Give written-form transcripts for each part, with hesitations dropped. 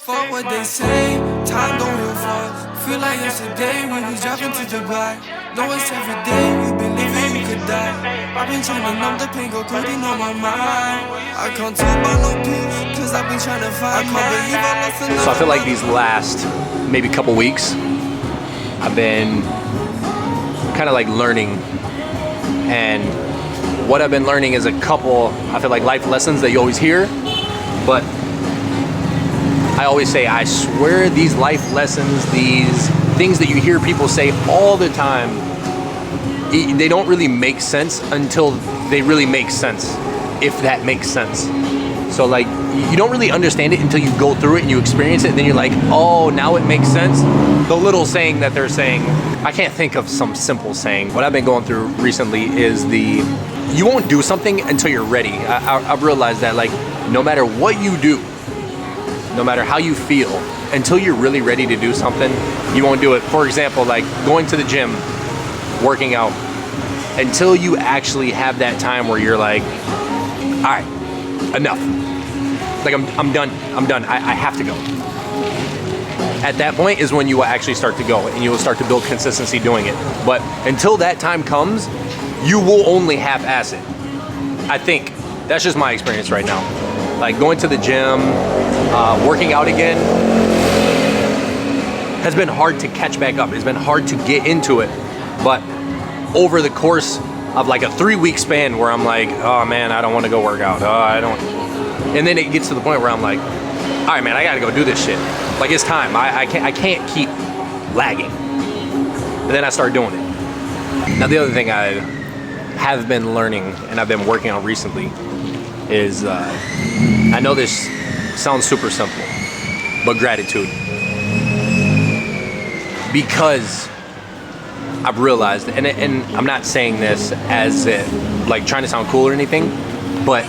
Fuck what they say, time don't heal fuck. Feel like yesterday we was dropping to Dubai. No, it's every day, we been living, you could die. I've been trying to numb the pain, go coding on my mind. I can't talk about no peace, cause I've been trying to find. I can't believe I lost another. So I feel like these last maybe couple weeks, I've been kind of like learning, and what I've been learning is a couple, I feel like, life lessons that you always hear, but I always say, I swear these life lessons, these things that you hear people say all the time, they don't really make sense until they really make sense, if that makes sense. So like, you don't really understand it until you go through it and you experience it, and then you're like, oh, now it makes sense. The little saying that they're saying, I can't think of some simple saying. What I've been going through recently is you won't do something until you're ready. I've realized that, like, no matter what you do, no matter how you feel, until you're really ready to do something, you won't do it. For example, like going to the gym, working out, until you actually have that time where you're like, all right, enough. Like I'm done, I have to go. At that point is when you will actually start to go, and you will start to build consistency doing it. But until that time comes, you will only half-ass it. I think, that's just my experience right now. Like going to the gym, working out again, has been hard to catch back up. It's been hard to get into it. But over the course of like a 3-week span where I'm like, oh man, I don't want to go work out. And then it gets to the point where I'm like, all right, man, I gotta go do this shit. Like, it's time. I can't keep lagging. And then I start doing it. Now, the other thing I have been learning and I've been working on recently is, I know this sounds super simple, but gratitude. Because I've realized, and I'm not saying this as like trying to sound cool or anything, but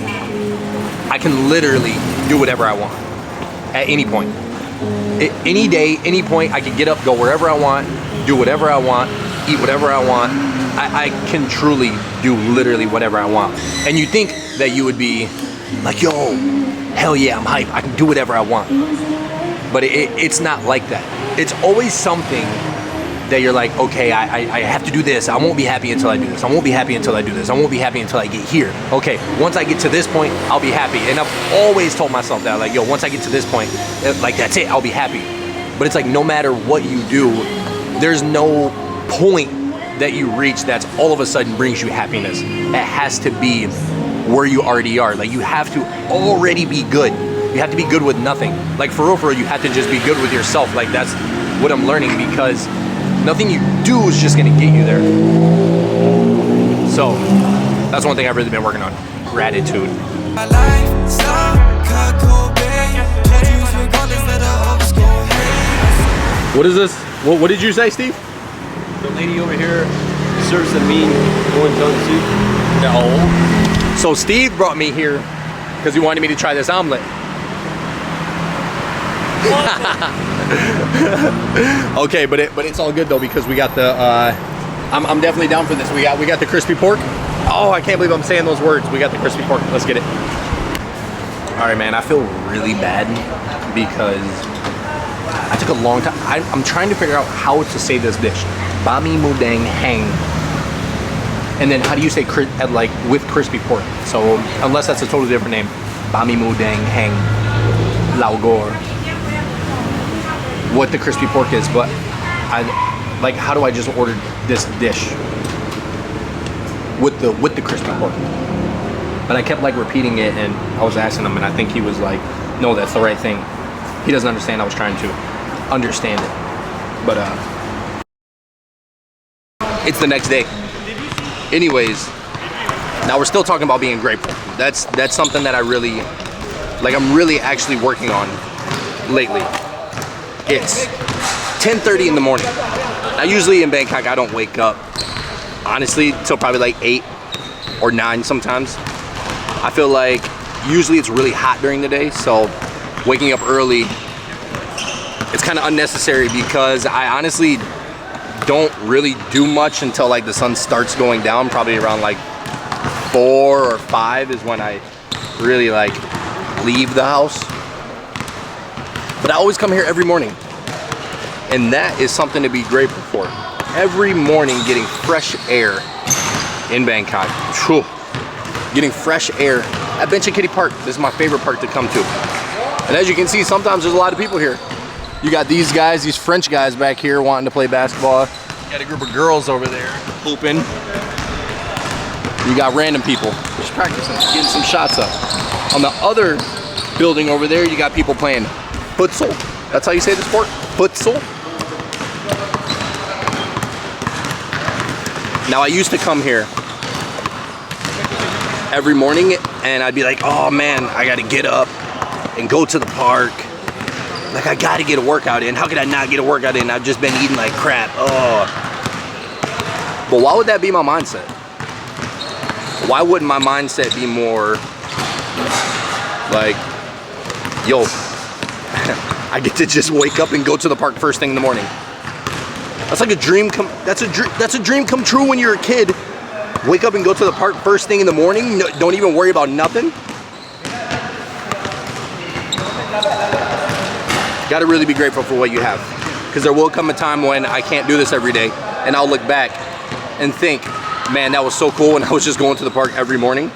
I can literally do whatever I want at any point. Any day, any point, I can get up, go wherever I want, do whatever I want, eat whatever I want. I can truly do literally whatever I want. And you think that you would be like, yo, hell yeah, I'm hype, I can do whatever I want. But it's not like that. It's always something that you're like, okay, I have to do this. I won't be happy until I do this. I won't be happy until I do this. I won't be happy until I get here. Okay, once I get to this point, I'll be happy. And I've always told myself that, like, yo, once I get to this point, like, that's it, I'll be happy. But it's like, no matter what you do, there's no point that you reach that's all of a sudden brings you happiness. It has to be where you already are. Like, you have to already be good. You have to be good with nothing. Like, for real, you have to just be good with yourself. Like, that's what I'm learning, because nothing you do is just gonna get you there. So, that's one thing I've really been working on. Gratitude. What is this? What did you say, Steve? The lady over here serves the mean wonton soup. No. So Steve brought me here because he wanted me to try this omelet. Okay, but it's all good though, because we got the I'm definitely down for this. We got the crispy pork. Oh, I can't believe I'm saying those words. We got the crispy pork. Let's get it. All right, man, I feel really bad because I took a long time. I'm trying to figure out how to say this dish. Bami Mudang Hang. And then how do you say like with crispy pork? So unless that's a totally different name. Bami Mudang Hang Lao Gor. What the crispy pork is, but like, how do I just order this dish with the crispy pork? But I kept like repeating it, and I was asking him, and I think he was like, no, that's the right thing. He doesn't understand. I was trying to understand it, but it's the next day. Anyways, now we're still talking about being grateful. That's something that I really, like, I'm really actually working on lately. It's 10:30 in the morning. Now, usually in Bangkok, I don't wake up, honestly, till probably like 8 or 9 sometimes. I feel like usually it's really hot during the day, so waking up early, it's kind of unnecessary, because I honestly don't really do much until like the sun starts going down. Probably around like 4 or 5 is when I really like leave the house. But I always come here every morning. And that is something to be grateful for. Every morning getting fresh air in Bangkok. Whew. Getting fresh air at Kitty Park. This is my favorite park to come to. And as you can see, sometimes there's a lot of people here. You got these guys, these French guys back here wanting to play basketball. You got a group of girls over there hooping. You got random people just practicing, getting some shots up. On the other building over there, you got people playing futsal. That's how you say the sport? Futsal. Now I used to come here every morning and I'd be like, oh man, I gotta get up and go to the park. Like I gotta get a workout in. How could I not get a workout in? I've just been eating like crap. Oh. But why would that be my mindset? Why wouldn't my mindset be more like, yo, I get to just wake up and go to the park first thing in the morning. That's like a dream that's a dream come true when you're a kid. Wake up and go to the park first thing in the morning. No, don't even worry about nothing. Gotta really be grateful for what you have. Because there will come a time when I can't do this every day and I'll look back and think, man, that was so cool when I was just going to the park every morning.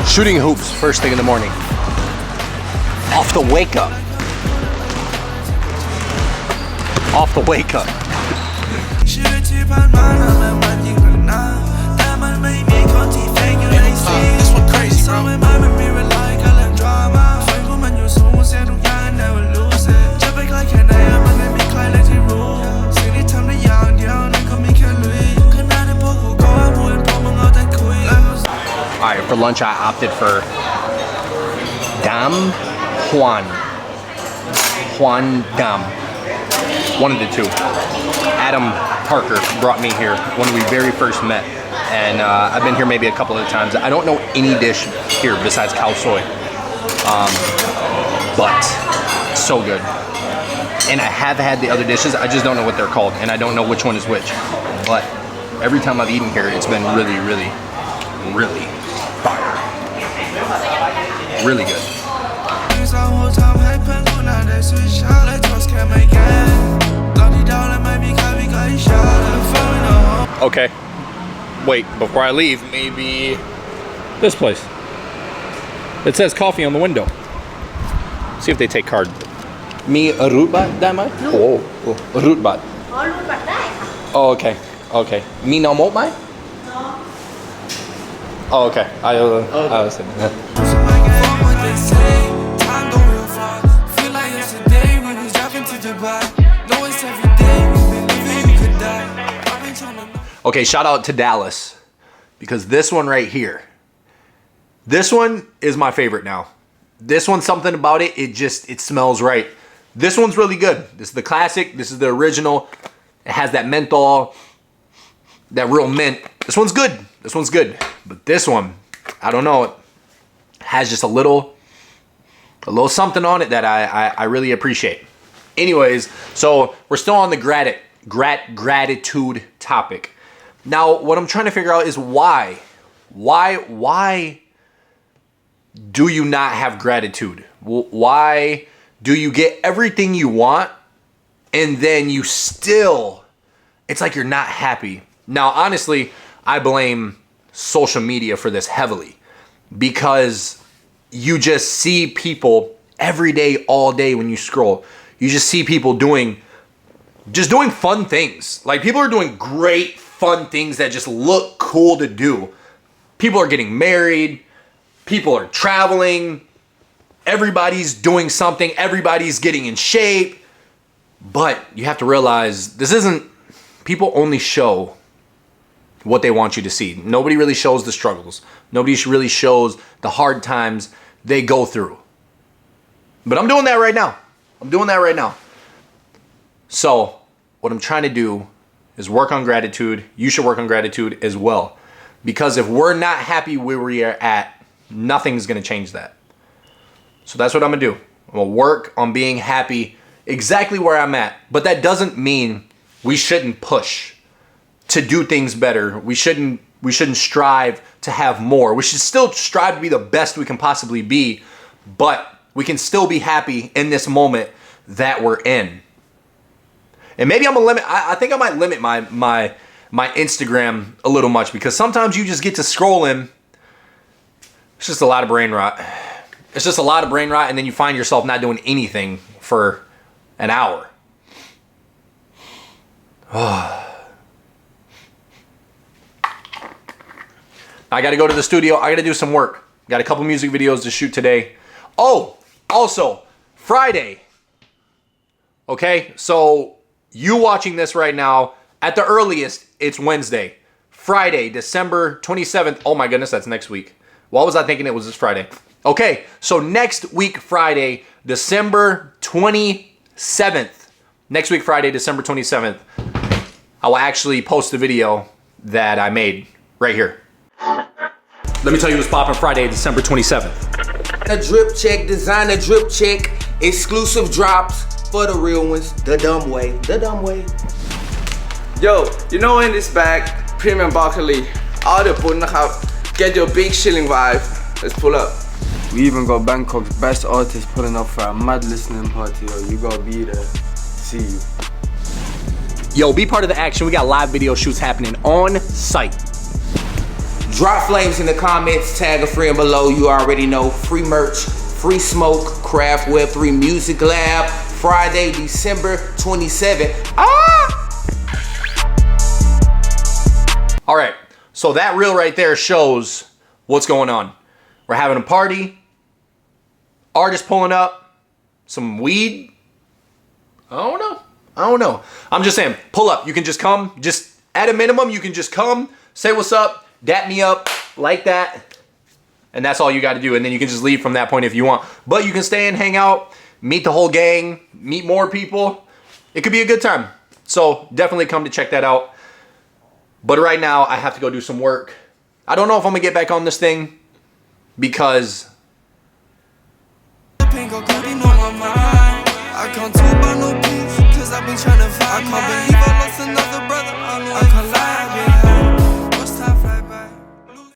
Shooting hoops first thing in the morning. Off the wake up. Off the wake up. This one crazy, bro. Alright, for lunch I opted for Dam Juan Dam. One of the two. Adam Parker brought me here when we very first met. And I've been here maybe a couple of times. I don't know any dish here besides khao soi. But so good. And I have had the other dishes, I just don't know what they're called. And I don't know which one is which. But every time I've eaten here, it's been really, really, really fire. Really good. Okay. Wait, before I leave, maybe this place. It says coffee on the window. See if they take card. Me a root bat,ได้ไหม? Oh, root bat. อ๋อรูดบัตรได้ค่ะ Oh, okay, okay. Me no mốtไหม? Oh, okay. I was saying. Okay, shout out to Dallas because this one right here, this one is my favorite now. This one's something about it, it smells right. This one's really good. This is the classic, this is the original. It has that menthol, that real mint. This one's good, this one's good. But this one, I don't know, it has just a little something on it that I really appreciate. Anyways, so we're still on the gratitude topic. Now, what I'm trying to figure out is why do you not have gratitude? Why do you get everything you want and then you still, it's like you're not happy? Now, honestly, I blame social media for this heavily because you just see people every day, all day when you scroll. You just see people doing fun things. Like people are doing great fun things that just look cool to do. People are getting married. People are traveling. Everybody's doing something. Everybody's getting in shape. But you have to realize this isn't, people only show what they want you to see. Nobody really shows the struggles. Nobody really shows the hard times they go through. But I'm doing that right now. I'm doing that right now. So what I'm trying to do is work on gratitude. You should work on gratitude as well. Because if we're not happy where we are at, nothing's gonna change that. So that's what I'm gonna do. I'm gonna work on being happy exactly where I'm at. But that doesn't mean we shouldn't push to do things better. We shouldn't strive to have more. We should still strive to be the best we can possibly be, but we can still be happy in this moment that we're in. And maybe I'm gonna limit, I think I might limit my Instagram a little much, because sometimes you just get to scrolling. It's just a lot of brain rot. It's just a lot of brain rot, and then you find yourself not doing anything for an hour. I got to go to the studio. I got to do some work. Got a couple music videos to shoot today. Oh, also, Friday. Okay, so you watching this right now, at the earliest, it's Wednesday. Friday, December 27th. Oh my goodness, that's next week. What was I thinking it was this Friday? Okay, so next week, Friday, December 27th. Next week, Friday, December 27th, I will actually post the video that I made right here. Let me tell you what's popping Friday, December 27th. A drip check, designer drip check, exclusive drops for the real ones, the dumb way, the dumb way. Yo, you know in this bag, premium broccoli, all the put get your big shilling vibe. Let's pull up. We even got Bangkok's best artist pulling up for a mad listening party. Yo, you gotta be there. See you. Yo, be part of the action. We got live video shoots happening on site. Drop flames in the comments, tag a friend below, you already know. Free merch, free smoke, Craft Web 3 Music Lab, Friday, December 27th. All right, so that reel right there shows what's going on. We're having a party, artists pulling up, some weed. I don't know. I'm just saying, pull up. You can just come, just at a minimum, you can just come, say what's up, dap me up like that, and that's all you got to do. And then you can just leave from that point if you want. But you can stay and hang out, meet the whole gang, meet more people. It could be a good time. So definitely come to check that out. But right now, I have to go do some work. I don't know if I'm gonna get back on this thing, because I can't talk about no peace, cause I've been trying to find. I can't believe I lost another brother. I can't lie.